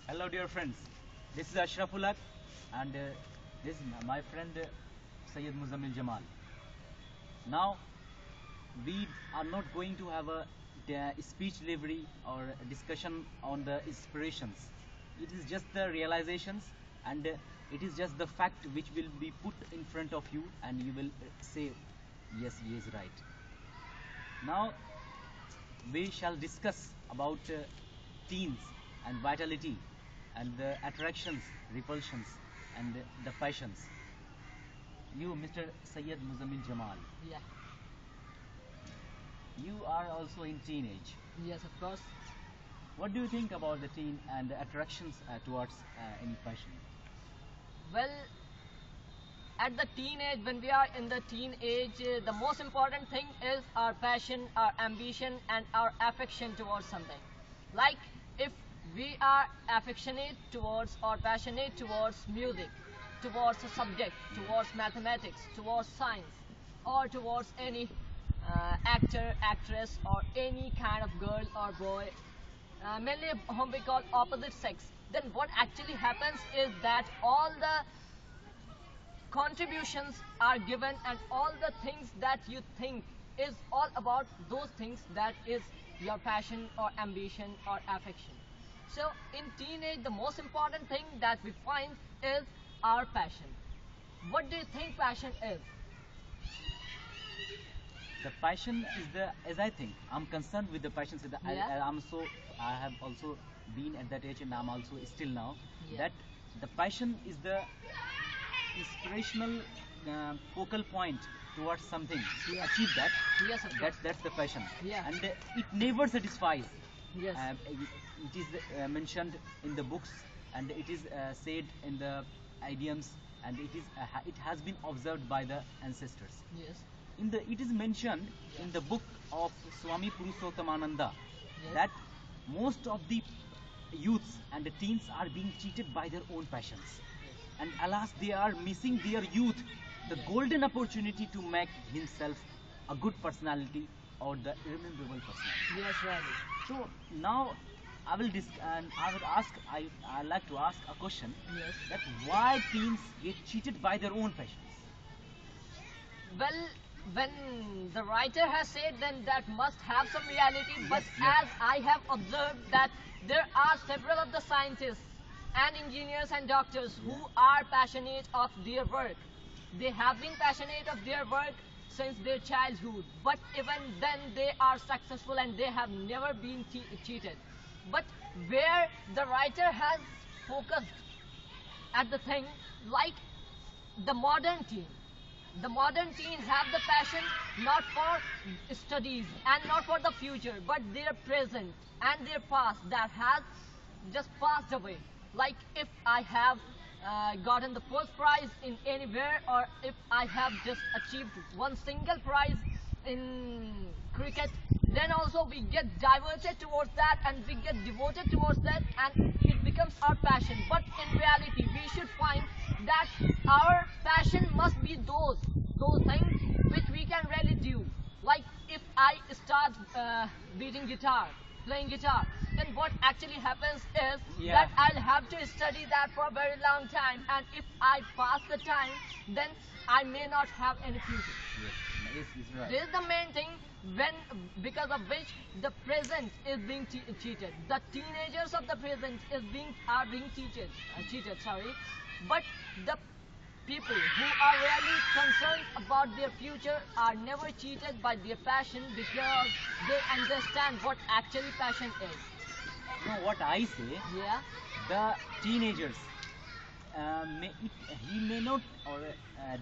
Hello, dear friends. This is Ashraful Haq, and this is my friend Sayyid Muzammil Jamal. Now, we are not going to have a speech delivery or a discussion on the inspirations. It is just the realizations, and it is just the fact which will be put in front of you, and you will say, yes, he is right. Now, we shall discuss about teens and vitality and the attractions, repulsions, and the passions. You, Mr. Sayyid Muzammil Jamal, Yeah. you are also in teenage. Yes, of course. What do you think about the teen and the attractions towards any passion? Well, at the teenage, when we are in the teenage, the most important thing is our passion, our ambition, and our affection towards something. Like if we are affectionate towards or passionate towards music, towards a subject, towards mathematics, towards science, or towards any actor, actress, or any kind of girl or boy, mainly whom we call opposite sex, then what actually happens is that all the contributions are given and all the things that you think is all about those things that is your passion or ambition or affection. So in teenage, the most important thing that we find is our passion. What do you think passion is? The passion is the, as I think, I'm concerned with the passion. So Yeah. I have also been at that age, and I'm also still now. Yeah. That the passion is the inspirational focal point towards something to Yeah. achieve that. Yes, of course. That's the passion. Yeah. And it never satisfies. Yes. It is mentioned in the books, and it is said in the idioms, and it has been observed by the ancestors. Yes. It is mentioned Yeah. in the book of Swami Purushottamananda Yes. that most of the youths and the teens are being cheated by their own passions, Yes. and alas, they are missing their youth, the Yeah. golden opportunity to make himself a good personality or the irrememberable personality. Yes, really. So now I would ask, I like to ask a question, Yes. that why teens get cheated by their own passions? Well, when the writer has said, then that must have some reality. But Yes, yes. as I have observed that there are several of the scientists and engineers and doctors who are passionate of their work. They have been passionate of their work since their childhood. But even then they are successful and they have never been cheated. But where the writer has focused at the thing, like the modern teen. The modern teen have the passion not for studies and not for the future, but their present and their past that has just passed away. Like if I have gotten the first prize in anywhere, or if I have just achieved one single prize in cricket, then also we get diverted towards that and we get devoted towards that and it becomes our passion. But in reality, we should find that our passion must be those things which we can really do. Like if I start beating guitar, playing guitar, then what actually happens is Yeah. that I'll have to study that for a very long time, and if I pass the time, then I may not have any future. Yes, it's right. This is the main thing when because of which the present is being cheated. The teenagers of the present are being cheated. Sorry, but the people who are really concerned about their future are never cheated by their passion because they understand what actually passion is. No, what I say, Yeah. the teenagers, he may not, or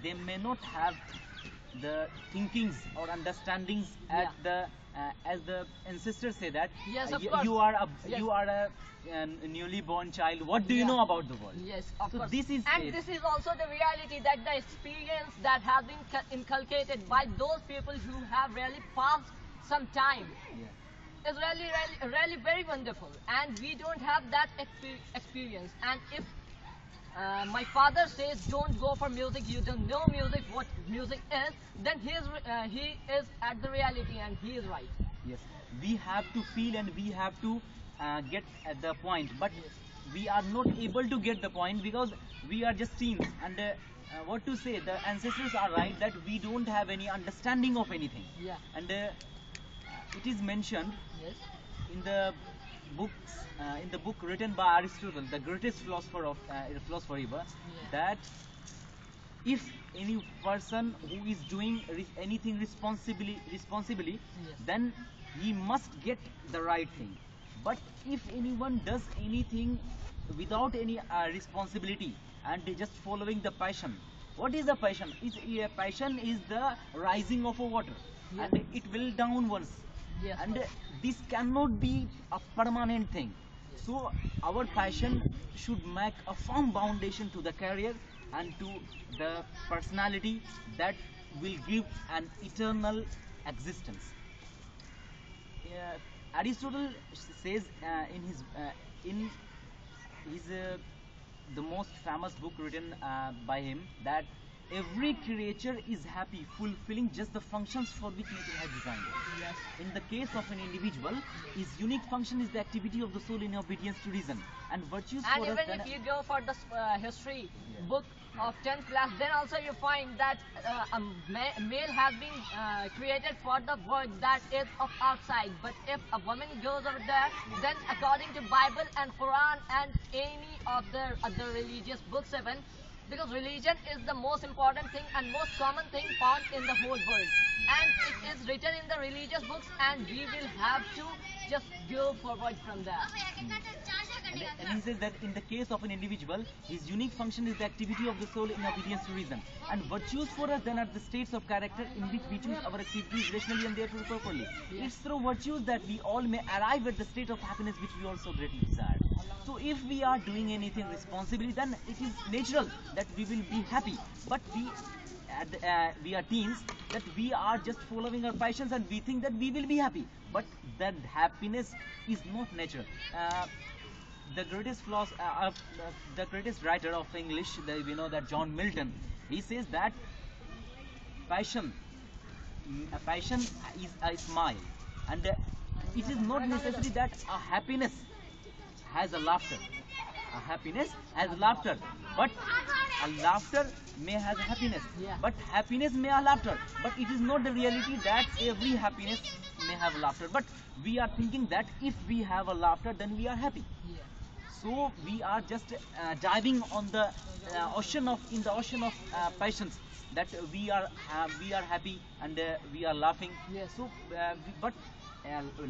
they may not have the thinkings or understandings at Yeah. the as the ancestors say that Yes, of you, course. you are a Yes. you are a newly born child. What do you Yeah. know about the world? Yes, of So course. this is and it. this is also the reality that the experience that has been inculcated by those people who have really passed some time Yeah. is really very wonderful. And we don't have that experience. And if my father says don't go for music, you don't know music, what music is, then he is at the reality and he is right. Yes, we have to feel and we have to get at the point. But Yes. we are not able to get the point because we are just teens. And what to say, the ancestors are right that we don't have any understanding of anything. Yeah. And it is mentioned Yes. in the books, in the book written by Aristotle, the greatest philosopher ever, that if any person who is doing anything responsibly, Yes. then he must get the right thing. But if anyone does anything without any responsibility and they just following the passion, what is the passion? Passion is the rising of a water, Yes. and it will downwards. Yes, And yes. this cannot be a permanent thing. So our passion should make a firm foundation to the career and to the personality that will give an eternal existence. Aristotle says in his the most famous book written by him, that every creature is happy, fulfilling just the functions for which nature has designed it. Yes. In the case of an individual, his unique function is the activity of the soul in obedience to reason, and virtues And for us even then. if you go for the history Yeah. book of 10th class, then also you find that a male has been created for the work that is of outside. But if a woman goes over there, then according to Bible and Quran and any of the other religious books even, because religion is the most important thing and most common thing found in the whole world. And it is written in the religious books, and we will have to just go forward from there. And he says that in the case of an individual, his unique function is the activity of the soul in obedience to reason. And virtues for us then are the states of character in which we choose our activities rationally and therefore properly. It's through virtues that we all may arrive at the state of happiness which we also greatly desire. So if we are doing anything responsibly, then it is natural that we will be happy. But we are teens, that we are just following our passions and we think that we will be happy. But that happiness is not natural. The greatest writer of English, we know that John Milton, he says that passion, a passion is a smile, and it is not necessary that a happiness has a laughter. A happiness has laughter, but a laughter may have happiness. Yeah. But happiness may have laughter. But it is not the reality that every happiness may have laughter. But we are thinking that if we have a laughter, then we are happy. Yeah. So we are just diving on the ocean of passions, that we are happy and we are laughing. Yes. So but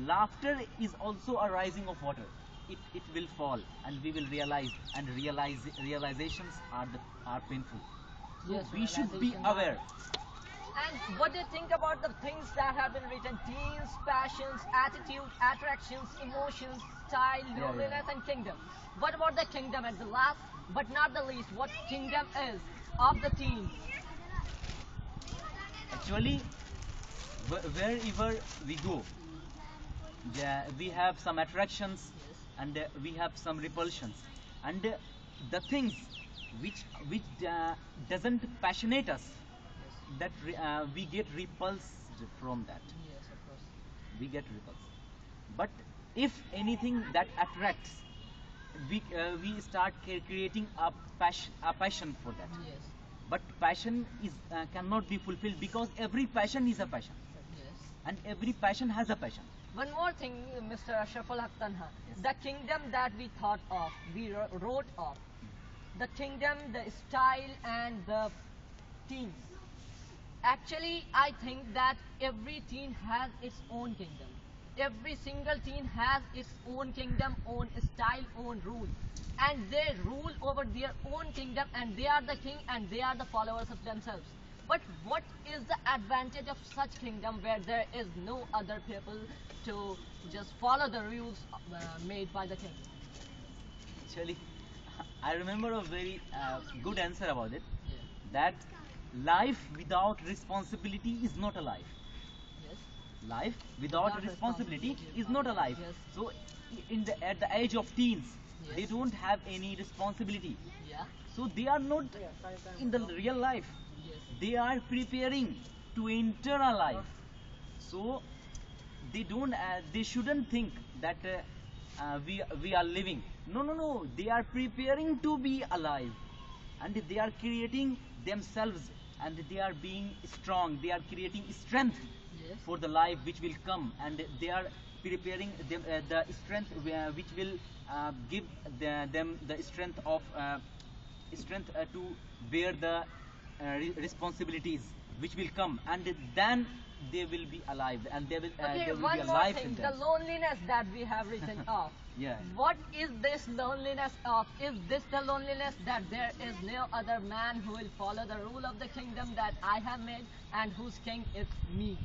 laughter is also a rising of water. It will fall and we will realize, and realizations are painful. So Yes, we should be realizations are- aware. And what do you think about the things that have been written? Teens, passions, attitude, attractions, emotions, style, Yeah. loneliness, and kingdom. What about the kingdom at the last, but not the least? What kingdom is of the teens? Actually, wherever we go, yeah, we have some attractions and we have some repulsions, and the things which doesn't passionate us, that we get repulsed from that. Yes, of course. We get repulsed. But if anything that attracts, we start creating a passion for that. Yes. But passion is cannot be fulfilled because every passion is a passion, Yes. and every passion has a passion. One more thing, Mr. Ashraful Haq Tanha. The kingdom that we thought of, we wrote of, the kingdom, the style, and the teens. Actually, I think that every teen has its own kingdom. Every single teen has its own kingdom, own style, own rule. And they rule over their own kingdom, and they are the king, and they are the followers of themselves. But what is the advantage of such kingdom where there is no other people to just follow the rules made by the king? Actually, I remember a very good answer about it. Yeah. That life without responsibility is not a life. Yes. Life without Without responsibility responsibility is not a life. Yes. So, at the age of teens, Yes. they don't have any responsibility. Yeah. So they are not in the real life. Yes. They are preparing to enter a life. So they shouldn't think that we are living No. They are preparing to be alive, and they are creating themselves, and they are being strong. They are creating strength Yes. for the life which will come, and they are preparing the strength which will give them the strength of to bear the responsibilities which will come, and then they will be alive, and Okay, there will be one a more life thing. in The them. loneliness that we have written off. Yeah. What is this loneliness of? Is this the loneliness that there is no other man who will follow the rule of the kingdom that I have made and whose king is me?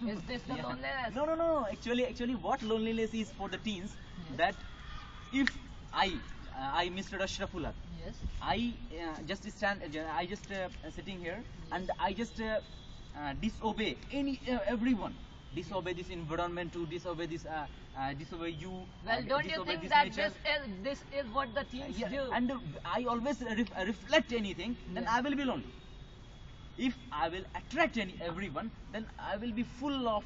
Is this the Yeah. loneliness? No. Actually, what loneliness is for the teens, Yes. that if I, Mr. Ashrafullah, Yes. I just stand, I just sitting here, and I just disobey everyone, disobey this environment, to disobey this, disobey you. Well, don't you disobey think this that nature. this is what the teens Yeah, do? and I always reflect anything, then Yeah. I will be lonely. If I will attract everyone, then I will be full of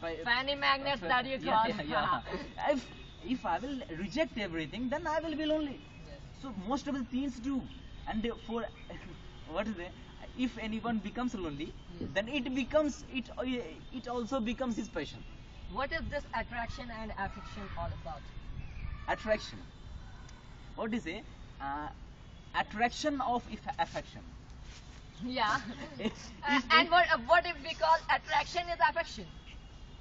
Fanny magnets that you yeah, call. yeah. If I will reject everything, then I will be lonely. Yes. So most of the teens do, and for what is it? If anyone becomes lonely, Yes. then it becomes it also becomes his passion. What is this attraction and affection all about? Attraction. What is it? Attraction of affection. Yeah. If- And what if we call attraction is affection?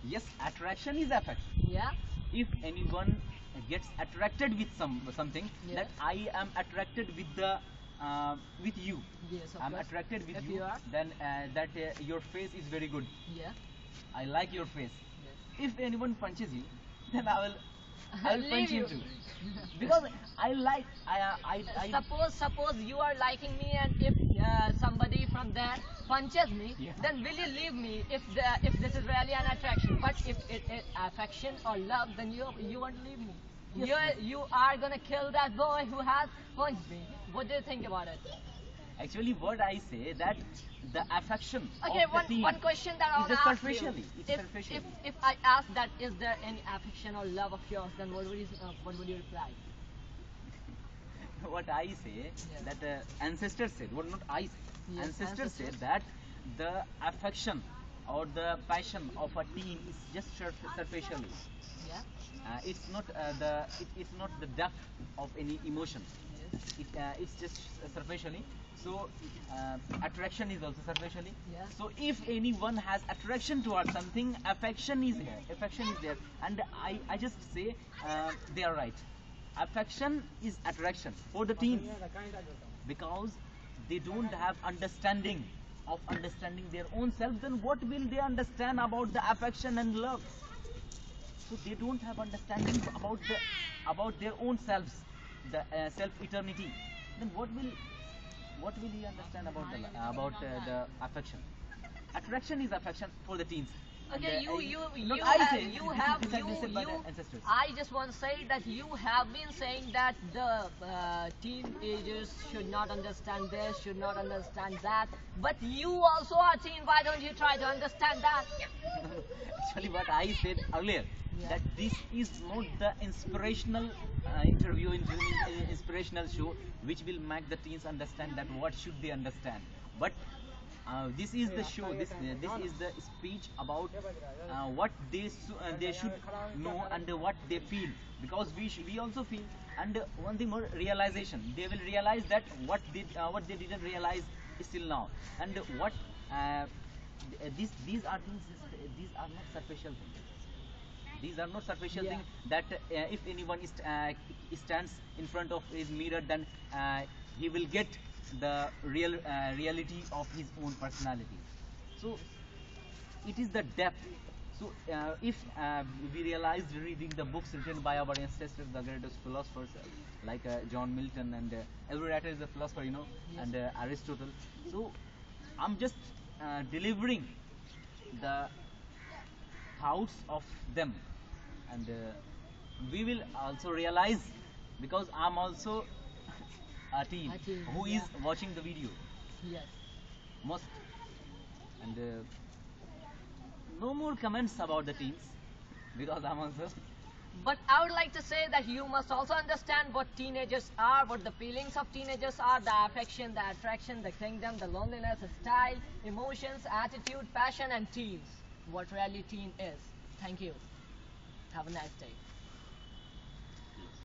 Yes, attraction is affection. Yeah. If anyone gets attracted with something, Yeah. that I am attracted with the with you. Yes, of I'm course. attracted with If you, you are. then that your face is very good. Yeah. I like your face. Yes. If anyone punches you, then I will Leave punch you. him too, because I like I Suppose you are liking me, and if somebody from there punches me, Yeah. then will you leave me if this is really an attraction? But if it is affection or love, then you won't leave me. Yes, You are gonna kill that boy who has punched me. What do you think about it? actually, what I say, that the affection Okay, of the teen one question that I is want to just ask you. superficially. It's superficially. If I ask that, is there any affection or love of yours, then what would you reply? What I say, Yeah. that ancestors said, what not I say, Yes, ancestors ancestors. said that the affection or the passion of a teen is just superficially. Yeah. It's not it's not the depth of any emotion. Yes. It's just superficially. So attraction is also superficially. Yeah. So if anyone has attraction towards something, affection is here. Affection is there, and I just say they are right. Affection is attraction for the teens, because they don't have understanding of understanding their own self. Then what will they understand about the affection and love? So they don't have understanding about their own selves, the self eternity. Then what will he understand about the affection? Attraction is affection for the teens. And, Okay, not you I have, say, you this have, is you, suggested by the you, ancestors. I just want to say that you have been saying that the teenagers should not understand this, should not understand that, but you also are teen, why don't you try to understand that? Actually, what I said earlier, Yeah. that this is not the inspirational interview, inspirational show, which will make the teens understand that what should they understand. But this is the show. This is the speech about what they should know, and what they feel, because we also feel. And one thing more, realization. They will realize that what they didn't realize still now, and what these are things. These are not superficial things. These are not superficial Yeah. things that if anyone stands in front of his mirror, then he will get the reality of his own personality. So it is the depth. So if we realized reading the books written by our ancestors, the greatest philosophers, like John Milton, and every writer is a philosopher, Yes. and Aristotle. So I'm just delivering the thoughts of them, and we will also realize, because I'm also a teen A teen, who is yeah. watching the video Yes. most, and no more comments about the teens, because I'm also But I would like to say that you must also understand what teenagers are, what the feelings of teenagers are, the affection, the attraction, the kingdom, the loneliness, the style, emotions, attitude, passion, and teens. What really teen is. Thank you. Have a nice day.